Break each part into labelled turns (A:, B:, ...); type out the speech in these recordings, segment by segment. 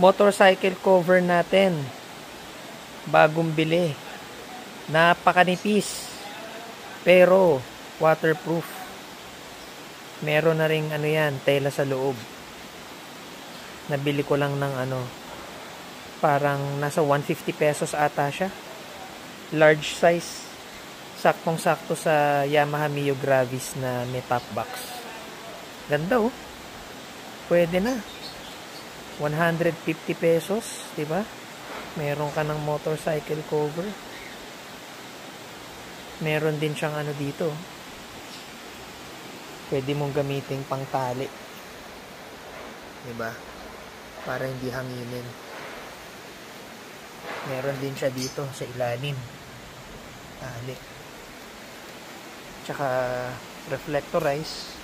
A: Motorcycle cover natin. Bagong bili. Napakanipis. Pero waterproof. Meron na ring ano yan, tela sa loob. Nabili ko lang ng ano, parang nasa 150 pesos ata siya. Large size. Saktong-sakto sa Yamaha Mio Gravis na may top box. Ganda oh. Pwede na. 150 pesos, 'di ba? Meron ka ng motorcycle cover. Meron din siyang ano dito. Pwede mong gamitin pang tali. 'Di ba? Para hindi hanginin. Meron din siya dito sa ilalim. Tali. Tsaka reflectorize.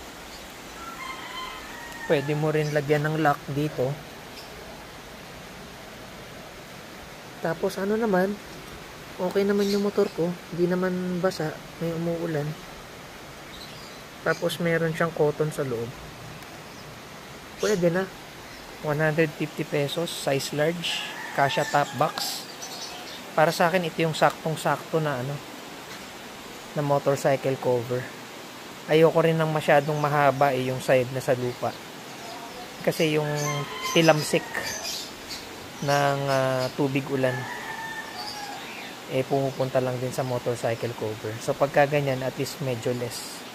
A: Pwede mo rin lagyan ng lock dito. Tapos ano naman, okay naman yung motor ko, hindi naman basa, may umuulan. Tapos meron siyang cotton sa loob. Pwede na. 150 pesos, size large, kasya top box. Para sa akin ito yung saktong-sakto na ano, na motorcycle cover. Ayoko rin ng masyadong mahaba yung side na sa lupa. Kasi yung tilamsik ng tubig ulan pumupunta lang din sa motorcycle cover. So pagka ganyan, at least medyo less.